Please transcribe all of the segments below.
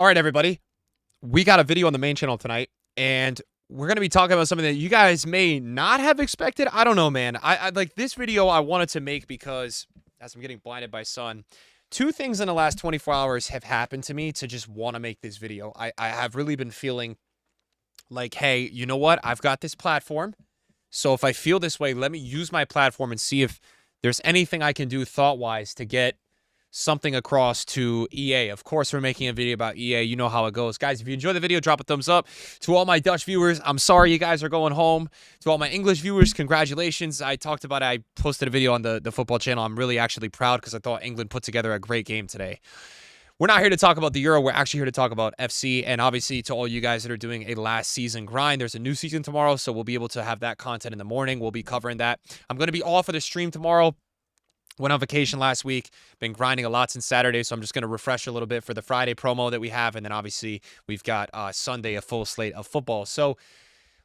All right, everybody. We got a video on the main channel tonight, and we're going to be talking about something that you guys may not have expected. I don't know, man. I like this video I wanted to make because as I'm getting blinded by sun, two things in the last 24 hours have happened to me to just want to make this video. I have really been feeling like, hey, you know what? I've got this platform. So if I feel this way, let me use my platform and see if there's anything I can do thought-wise to get something across to EA. Of course, we're making a video about EA. You know how it goes. Guys, if you enjoy the video, drop a thumbs up. To all my Dutch viewers, I'm sorry you guys are going home. To all my English viewers, congratulations. I talked about it. I posted a video on the football channel. I'm really actually proud because I thought England put together a great game today. We're not here to talk about the Euro. We're actually here to talk about FC. And obviously, to all you guys that are doing a last season grind, there's a new season tomorrow, so we'll be able to have that content in the morning. We'll be covering that. I'm going to be off of the stream tomorrow. Went on vacation last week. Been grinding a lot since Saturday, so I'm just going to refresh a little bit for the Friday promo that we have. And then, obviously, we've got Sunday, a full slate of football. So,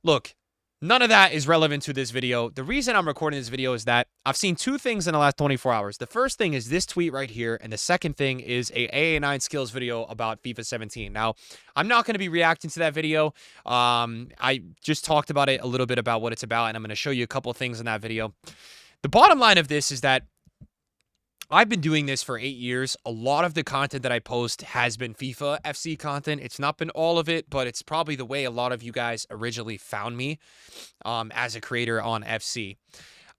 look, none of that is relevant to this video. The reason I'm recording this video is that I've seen two things in the last 24 hours. The first thing is this tweet right here, and the second thing is a AA9 skills video about FIFA 17. Now, I'm not going to be reacting to that video. I just talked about it a little bit about what it's about, and I'm going to show you a couple of things in that video. The bottom line of this is that I've been doing this for 8 years. A lot of the content that I post has been FIFA FC content. It's not been all of it, but it's probably the way a lot of you guys originally found me as a creator on FC.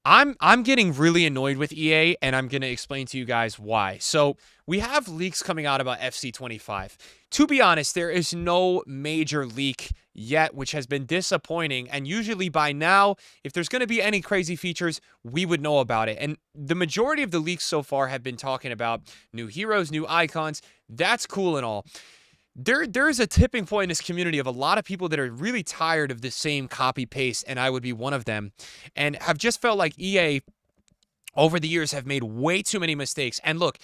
I'm getting really annoyed with EA, and I'm going to explain to you guys why. So we have leaks coming out about FC25. To be honest, there is no major leak yet, which has been disappointing. And usually by now, if there's going to be any crazy features, we would know about it. And the majority of the leaks so far have been talking about new heroes, new icons. That's cool and all. There's a tipping point in this community of a lot of people that are really tired of the same copy-paste, and I would be one of them, and have just felt like EA, over the years, have made way too many mistakes. And look,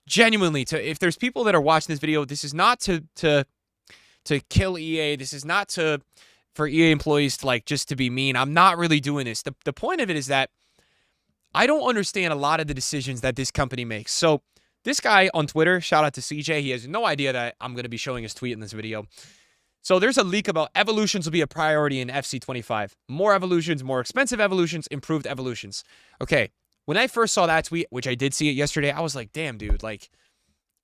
genuinely, if there's people that are watching this video, this is not to kill EA. This is not for EA employees to, like, just to be mean. I'm not really doing this. The point of it is that I don't understand a lot of the decisions that this company makes. So this guy on Twitter, shout out to CJ, he has no idea that I'm going to be showing his tweet in this video. So there's a leak about evolutions will be a priority in FC25. More evolutions, more expensive evolutions, improved evolutions. Okay, when I first saw that tweet, which I did see it yesterday, I was like, damn, dude, like,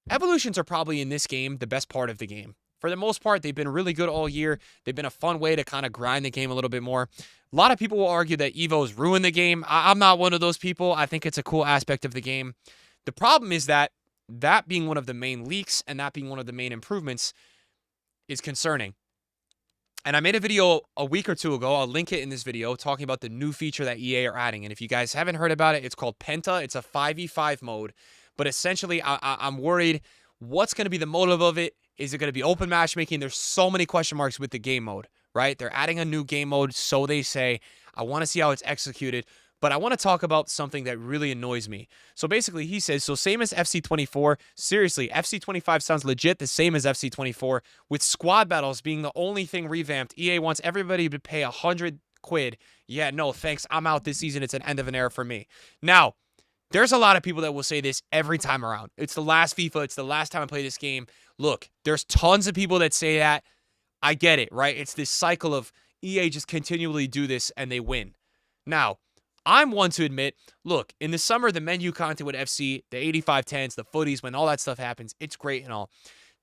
evolutions are probably in this game the best part of the game. For the most part, they've been really good all year. They've been a fun way to kind of grind the game a little bit more. A lot of people will argue that Evos ruin the game. I'm not one of those people. I think it's a cool aspect of the game. The problem is that being one of the main leaks and that being one of the main improvements is concerning. And I made a video a week or two ago. I'll link it in this video talking about the new feature that EA are adding. And if you guys haven't heard about it, it's called Penta. It's a 5v5 mode. But essentially, I'm worried what's going to be the motive of it. Is it going to be open matchmaking? There's so many question marks with the game mode, right? They're adding a new game mode, so they say. I want to see how it's executed. But I want to talk about something that really annoys me. So basically, he says, so same as FC24. Seriously, FC25 sounds legit the same as FC24. With squad battles being the only thing revamped, EA wants everybody to pay 100 quid. Yeah, no, thanks. I'm out this season. It's an end of an era for me. Now, there's a lot of people that will say this every time around. It's the last FIFA. It's the last time I play this game. Look, there's tons of people that say that. I get it, right? It's this cycle of EA just continually do this and they win. Now, I'm one to admit, look, in the summer, the menu content with FC, the 85-10s, the footies, when all that stuff happens, it's great and all.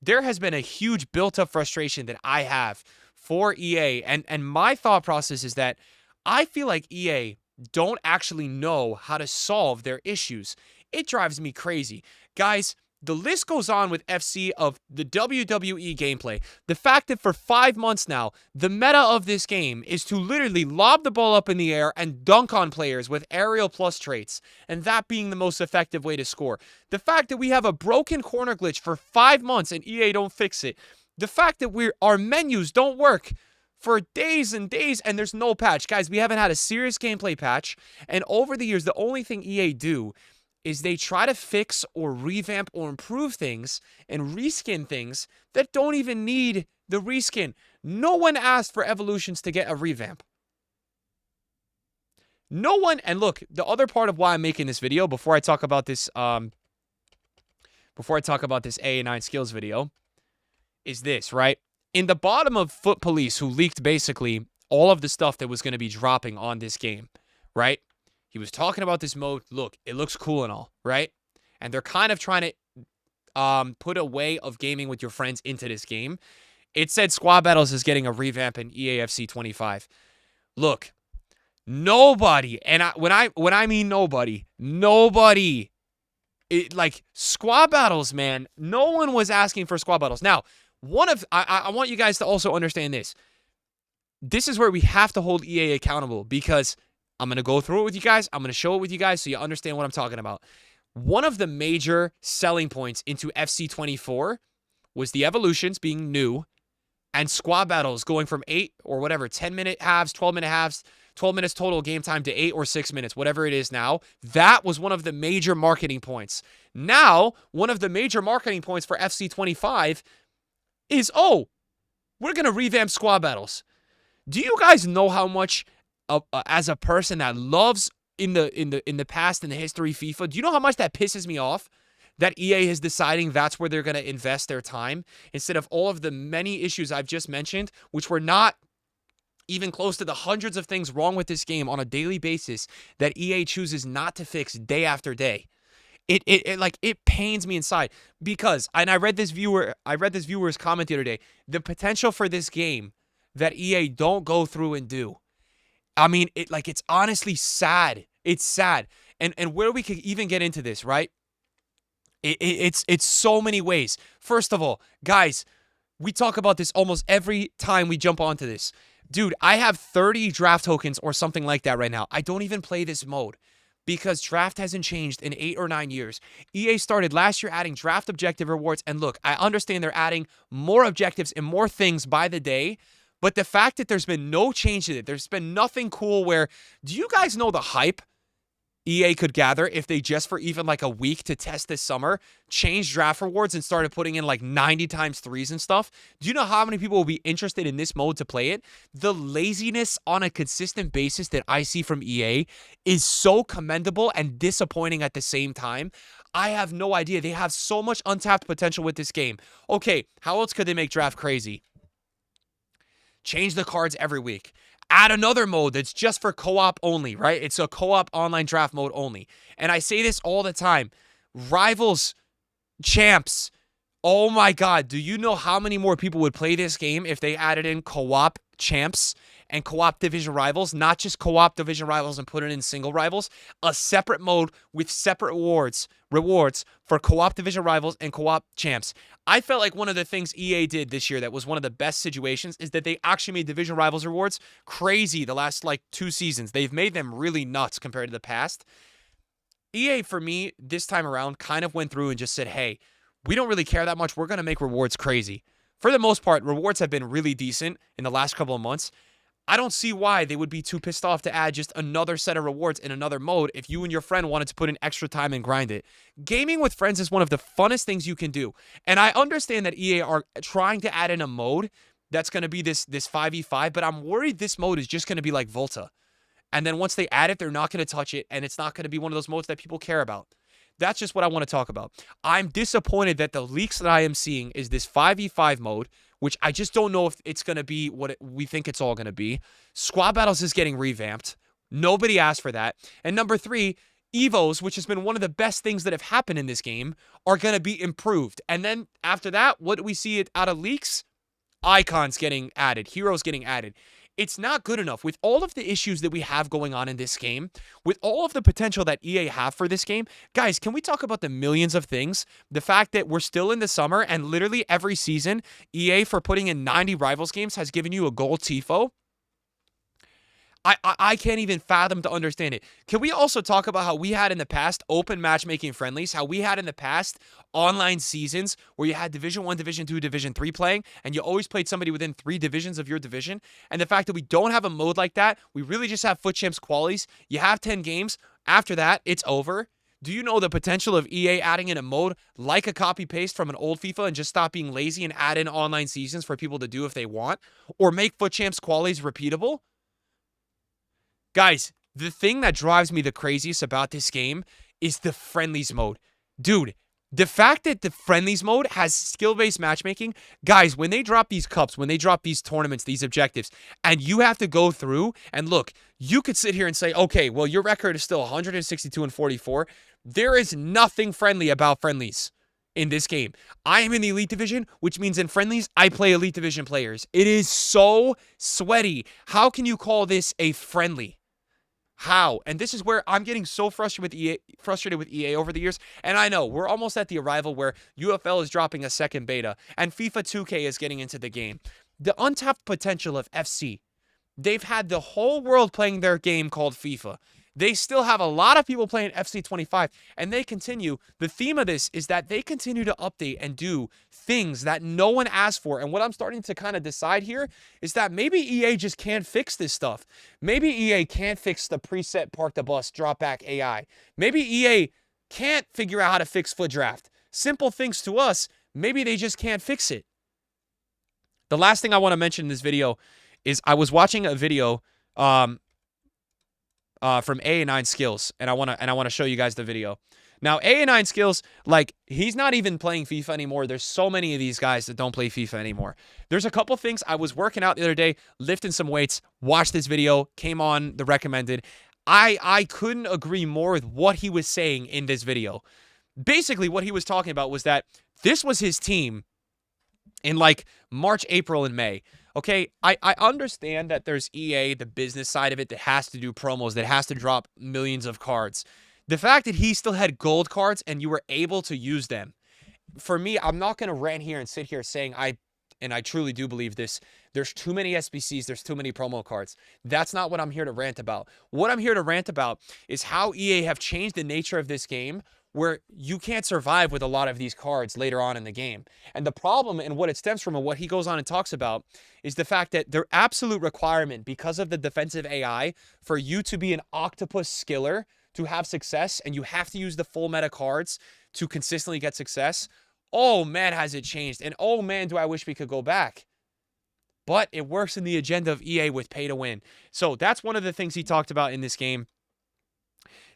There has been a huge built-up frustration that I have for EA, and my thought process is that I feel like EA don't actually know how to solve their issues. It drives me crazy. Guys, the list goes on with FC of the WWE gameplay. The fact that for 5 months now, the meta of this game is to literally lob the ball up in the air and dunk on players with aerial plus traits, and that being the most effective way to score. The fact that we have a broken corner glitch for 5 months and EA don't fix it. The fact that our menus don't work for days and days and there's no patch. Guys, we haven't had a serious gameplay patch, and over the years, the only thing EA do is they try to fix or revamp or improve things and reskin things that don't even need the reskin. No one asked for evolutions to get a revamp. No one, and look, the other part of why I'm making this video, before I talk about this AA9 skills video, is this, right? In the bottom of Foot Police, who leaked basically all of the stuff that was going to be dropping on this game, right? He was talking about this mode. Look, it looks cool and all, right? And they're kind of trying to put a way of gaming with your friends into this game. It said Squad Battles is getting a revamp in EAFC 25. Look, nobody, and when I mean nobody, like Squad Battles, man, no one was asking for Squad Battles. Now, I want you guys to also understand this. This is where we have to hold EA accountable, because I'm going to go through it with you guys. I'm going to show it with you guys so you understand what I'm talking about. One of the major selling points into FC24 was the evolutions being new and Squad Battles going from 8 or whatever, 10-minute halves, 12-minute halves, 12 minutes total game time to 8 or 6 minutes, whatever it is now. That was one of the major marketing points. Now, one of the major marketing points for FC25 is, oh, we're going to revamp Squad Battles. Do you guys know how much, as a person that loves in the past, in the history, FIFA, do you know how much that pisses me off? That EA is deciding that's where they're going to invest their time instead of all of the many issues I've just mentioned, which were not even close to the hundreds of things wrong with this game on a daily basis that EA chooses not to fix day after day. It pains me inside, because, and I read this viewer's comment the other day, the potential for this game that EA don't go through and do. I mean, it's honestly sad. It's sad. And where we could even get into this, right? It's so many ways. First of all, guys, we talk about this almost every time we jump onto this. Dude, I have 30 draft tokens or something like that right now. I don't even play this mode because draft hasn't changed in 8 or 9 years. EA started last year adding draft objective rewards. And look, I understand they're adding more objectives and more things by the day. But the fact that there's been no change in it, there's been nothing cool where, do you guys know the hype EA could gather if they just for even like a week to test this summer changed draft rewards and started putting in like 90 times threes and stuff? Do you know how many people will be interested in this mode to play it? The laziness on a consistent basis that I see from EA is so commendable and disappointing at the same time. I have no idea. They have so much untapped potential with this game. Okay, how else could they make draft crazy? Change the cards every week. Add another mode that's just for co-op only, right? It's a co-op online draft mode only. And I say this all the time. Rivals, champs. Oh my God. Do you know how many more people would play this game if they added in co-op champs and co-op division rivals? Not just co-op division rivals and put it in single rivals. A separate mode with separate rewards for co-op division rivals and co-op champs. I felt like one of the things EA did this year that was one of the best situations is that they actually made division rivals rewards crazy the last like 2 seasons. They've made them really nuts compared to the past. EA, for me, this time around, kind of went through and just said, hey, we don't really care that much. We're going to make rewards crazy. For the most part, rewards have been really decent in the last couple of months. I don't see why they would be too pissed off to add just another set of rewards in another mode if you and your friend wanted to put in extra time and grind it. Gaming with friends is one of the funnest things you can do. And I understand that EA are trying to add in a mode that's going to be this 5v5, but I'm worried this mode is just going to be like Volta. And then once they add it, they're not going to touch it, and it's not going to be one of those modes that people care about. That's just what I want to talk about. I'm disappointed that the leaks that I am seeing is this 5v5 mode, which I just don't know if it's going to be what we think it's all going to be. Squad Battles is getting revamped. Nobody asked for that. And number 3, Evos, which has been one of the best things that have happened in this game, are going to be improved. And then after that, what do we see out of leaks? Icons getting added. Heroes getting added. It's not good enough. With all of the issues that we have going on in this game, with all of the potential that EA have for this game, guys, can we talk about the millions of things? The fact that we're still in the summer and literally every season, EA for putting in 90 Rivals games has given you a gold TIFO. I can't even fathom to understand it. Can we also talk about how we had in the past open matchmaking friendlies, how we had in the past online seasons where you had Division 1, Division 2, Division 3 playing, and you always played somebody within 3 divisions of your division? And the fact that we don't have a mode like that, we really just have FUT Champs qualies. You have 10 games. After that, it's over. Do you know the potential of EA adding in a mode like a copy-paste from an old FIFA and just stop being lazy and add in online seasons for people to do if they want? Or make FUT Champs qualies repeatable? Guys, the thing that drives me the craziest about this game is the friendlies mode. Dude, The fact that the friendlies mode has skill-based matchmaking, guys, when they drop these cups, when they drop these tournaments, these objectives, and you have to go through, and look, you could sit here and say, okay, well, your record is still 162 and 44. There is nothing friendly about friendlies in this game. I am in the Elite Division, which means in friendlies, I play Elite Division players. It is so sweaty. How can you call this a friendly? How? And this is where I'm getting so frustrated with EA over the years. And I know we're almost at the arrival where UFL is dropping a second beta and FIFA 2K is getting into the game. The untapped potential of FC. They've had the whole world playing their game called FIFA. They still have a lot of people playing FC25, and they continue. The theme of this is that they continue to update and do things that no one asked for. And what I'm starting to kind of decide here is that maybe EA just can't fix this stuff. Maybe EA can't fix the preset park the bus, drop back AI. Maybe EA can't figure out how to fix foot draft. Simple things to us, maybe they just can't fix it. The last thing I want to mention in this video is I was watching a video from AA9 Skills, and I want to show you guys the video. Now, AA9 Skills, like, he's not even playing FIFA anymore. There's so many of these guys that don't play FIFA anymore. There's a couple things. I was working out the other day, lifting some weights, watched this video, came on the recommended. I couldn't agree more with what he was saying in this video. Basically, what he was talking about was that this was his team in, like, March, April, and May. Okay, I understand that there's EA, the business side of it, that has to do promos, that has to drop millions of cards. The fact that he still had gold cards and you were able to use them, for me, I'm not going to rant here and sit here saying and I truly do believe this, there's too many SBCs, there's too many promo cards. That's not what I'm here to rant about. What I'm here to rant about is how EA have changed the nature of this game, where you can't survive with a lot of these cards later on in the game. And the problem and what it stems from and what he goes on and talks about is the fact that their absolute requirement, because of the defensive AI, for you to be an octopus skiller, to have success, and you have to use the full meta cards to consistently get success, oh man, has it changed. And oh man, do I wish we could go back. But it works in the agenda of EA with pay to win. So that's one of the things he talked about in this game.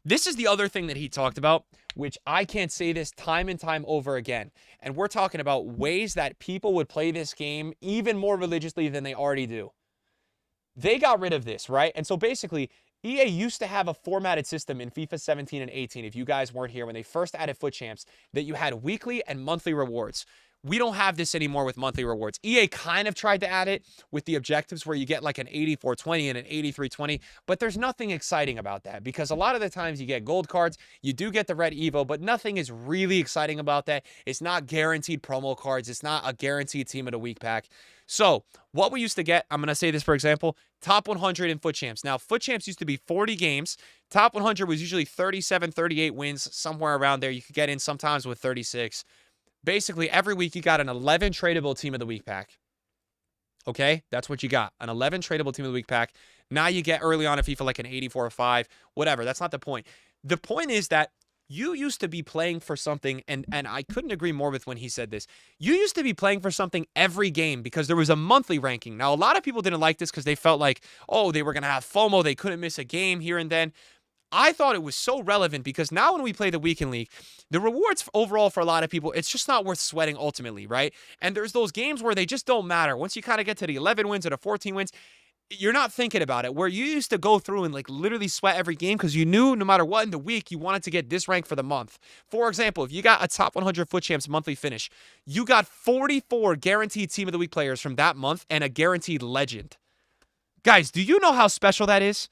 This is the other thing that he talked about, which I can't say this time and time over again. And we're talking about ways that people would play this game even more religiously than they already do. They got rid of this, right? And so basically, EA used to have a formatted system in FIFA 17 and 18, if you guys weren't here, when they first added FUT Champs, that you had weekly and monthly rewards. We don't have this anymore with monthly rewards. EA kind of tried to add it with the objectives where you get like an 84-20 and an 83-20, but there's nothing exciting about that because a lot of the times you get gold cards, you do get the red Evo, but nothing is really exciting about that. It's not guaranteed promo cards. It's not a guaranteed team of the week pack. So what we used to get, I'm going to say this for example, top 100 in FUT Champs. Now, FUT Champs used to be 40 games. Top 100 was usually 37, 38 wins, somewhere around there. You could get in sometimes with 36. Basically, every week you got an 11 tradable team of the week pack. Okay? That's what you got. An 11 tradable team of the week pack. Now you get early on in FIFA like an 84-5, whatever. That's not the point. The point is that you used to be playing for something, and I couldn't agree more with when he said this. You used to be playing for something every game because there was a monthly ranking. Now, a lot of people didn't like this because they felt like, oh, they were going to have FOMO. They couldn't miss a game here and then. I thought it was so relevant because now when we play the Weekend League, the rewards overall for a lot of people, it's just not worth sweating ultimately, right? And there's those games where they just don't matter. Once you kind of get to the 11 wins or the 14 wins, you're not thinking about it. Where you used to go through and like literally sweat every game because you knew no matter what in the week, you wanted to get this rank for the month. For example, if you got a top 100 FUT Champs monthly finish, you got 44 guaranteed Team of the Week players from that month and a guaranteed legend. Guys, do you know how special that is?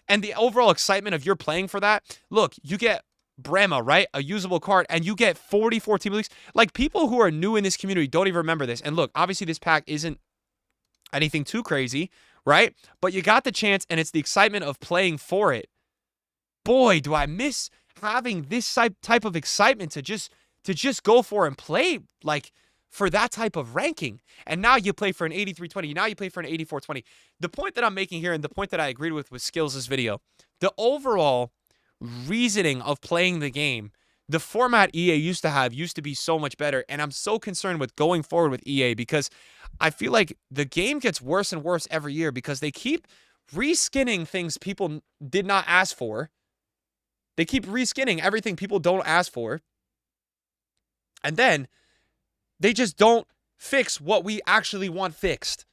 And the overall excitement of you're playing for that. Look, you get Brahma, right? A usable card, and you get 44 team leagues. Like, people who are new in this community don't even remember this. And look, obviously this pack isn't anything too crazy, right? But you got the chance, and it's the excitement of playing for it. Boy, do I miss having this type of excitement to just go for and play, like, for that type of ranking. And now you play for an 83-20. Now you play for an 84-20. The point that I'm making here and the point that I agreed with Skills' video, the overall reasoning of playing the game, the format EA used to be so much better. And I'm so concerned with going forward with EA because I feel like the game gets worse and worse every year because they keep reskinning things people did not ask for. They keep reskinning everything people don't ask for. And then they just don't fix what we actually want fixed.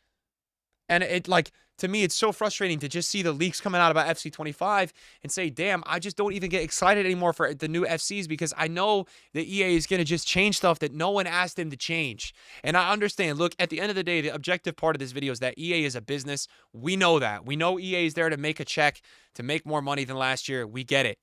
And it, like, to me, it's so frustrating to just see the leaks coming out about FC25 and say, damn, I just don't even get excited anymore for the new FCs because I know that EA is going to just change stuff that no one asked them to change. And I understand, look, at the end of the day, the objective part of this video is that EA is a business. We know that. We know EA is there to make a check, to make more money than last year. We get it.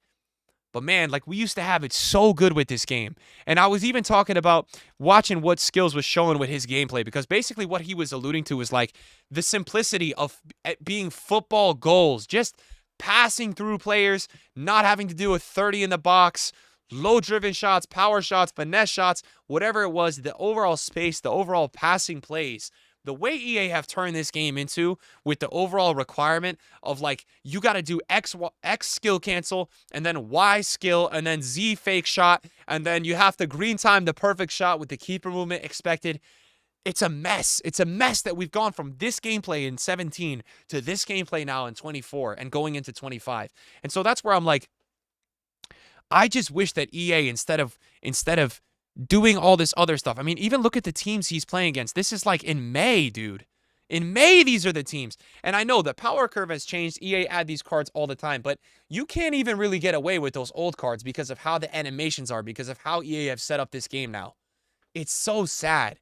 But man, like, we used to have it so good with this game. And I was even talking about watching what skills was showing with his gameplay, because basically what he was alluding to was like the simplicity of being football goals, just passing through players, not having to do with 30 in the box, low driven shots, power shots, finesse shots, whatever it was, the overall space, the overall passing plays. The way EA have turned this game into, with the overall requirement of like, you got to do X skill cancel, and then Y skill, and then Z fake shot, and then you have to green time the perfect shot with the keeper movement expected. It's a mess. It's a mess that we've gone from this gameplay in 17 to this gameplay now in 24 and going into 25. And so that's where I'm like, I just wish that EA, instead of doing all this other stuff. I mean, even look at the teams he's playing against. This is like in May, dude. In May, these are the teams. And I know the power curve has changed. EA add these cards all the time, but you can't even really get away with those old cards because of how the animations are, because of how EA have set up this game now. It's so sad.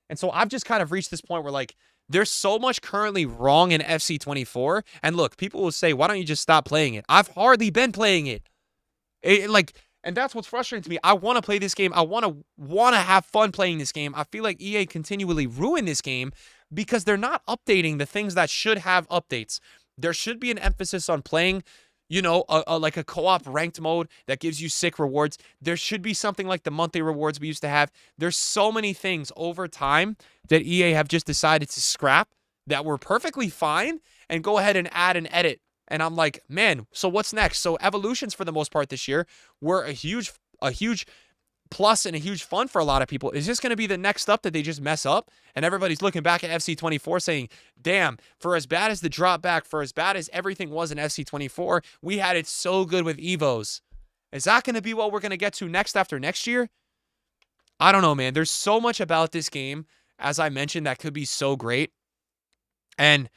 And so I've just kind of reached this point where, like, there's so much currently wrong in FC24. And look, people will say, why don't you just stop playing it? I've hardly been playing it. And that's what's frustrating to me. I want to play this game. I want to have fun playing this game. I feel like EA continually ruin this game because they're not updating the things that should have updates. There should be an emphasis on playing, you know, like a co-op ranked mode that gives you sick rewards. There should be something like the monthly rewards we used to have. There's so many things over time that EA have just decided to scrap that were perfectly fine and go ahead and add and edit. And I'm like, man, so what's next? So evolutions for the most part this year were a huge plus and a huge fun for a lot of people. Is this going to be the next up that they just mess up? And everybody's looking back at FC24 saying, damn, for as bad as the drop back, for as bad as everything was in FC24, we had it so good with Evos. Is that going to be what we're going to get to next after next year? I don't know, man. There's so much about this game, as I mentioned, that could be so great. And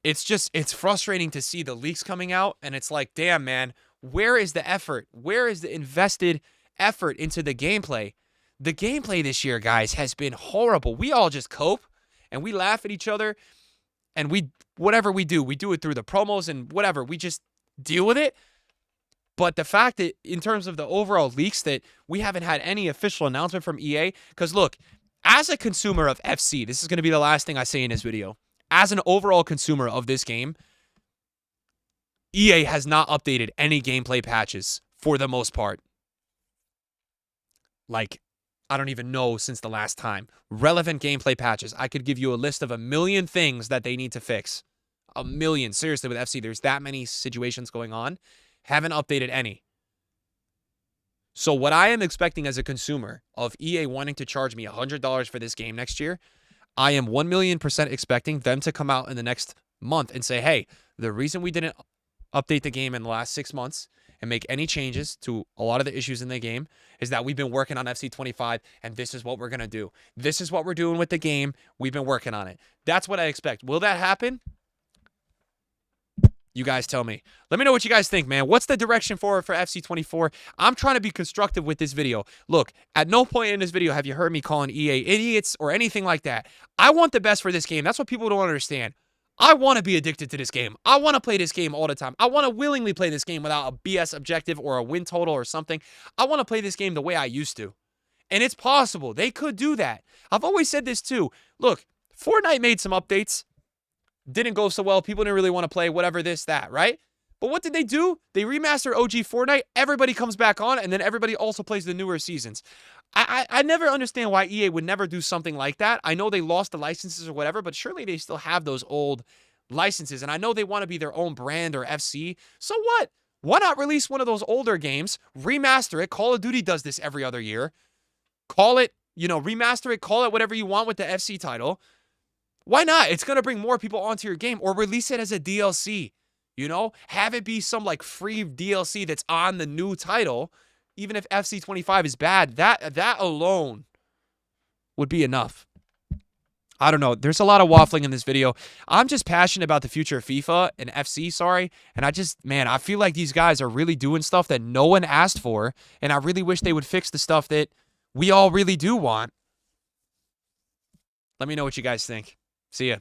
it's frustrating to see the leaks coming out, and it's like, damn, man, where is the effort? Where is the invested effort into the gameplay? The gameplay this year, guys, has been horrible. We all just cope, and we laugh at each other, and whatever we do it through the promos and whatever. We just deal with it. But the fact that in terms of the overall leaks that we haven't had any official announcement from EA, because look, as a consumer of FC, this is going to be the last thing I say in this video. As an overall consumer of this game, EA has not updated any gameplay patches for the most part. Like, I don't even know since the last time. Relevant gameplay patches. I could give you a list of 1,000,000 things that they need to fix. 1,000,000. Seriously, with FC, there's that many situations going on. Haven't updated any. So what I am expecting as a consumer of EA wanting to charge me $100 for this game next year, I am 1,000,000% expecting them to come out in the next month and say, hey, the reason we didn't update the game in the last 6 months and make any changes to a lot of the issues in the game is that we've been working on FC25, and this is what we're going to do. This is what we're doing with the game. We've been working on it. That's what I expect. Will that happen? You guys tell me. Let me know what you guys think, man. What's the direction for FC24? I'm trying to be constructive with this video. Look, at no point in this video have you heard me calling EA idiots or anything like that. I want the best for this game. That's what people don't understand. I want to be addicted to this game. I want to play this game all the time. I want to willingly play this game without a BS objective or a win total or something. I want to play this game the way I used to. And it's possible. They could do that. I've always said this too. Look, Fortnite made some updates. Didn't go so well. People didn't really want to play whatever this, that, right? But what did they do? They remaster OG Fortnite. Everybody comes back on, and then everybody also plays the newer seasons. I never understand why EA would never do something like that. I know they lost the licenses or whatever, but surely they still have those old licenses. And I know they want to be their own brand or FC. So what? Why not release one of those older games, remaster it? Call of Duty does this every other year. Call it, remaster it, call it whatever you want with the FC title. Why not? It's going to bring more people onto your game, or release it as a DLC. Have it be some like free DLC that's on the new title. even if FC25 is bad, that alone would be enough. I don't know. There's a lot of waffling in this video. I'm just passionate about the future of FIFA and FC, sorry. And I feel like these guys are really doing stuff that no one asked for. And I really wish they would fix the stuff that we all really do want. Let me know what you guys think. See ya.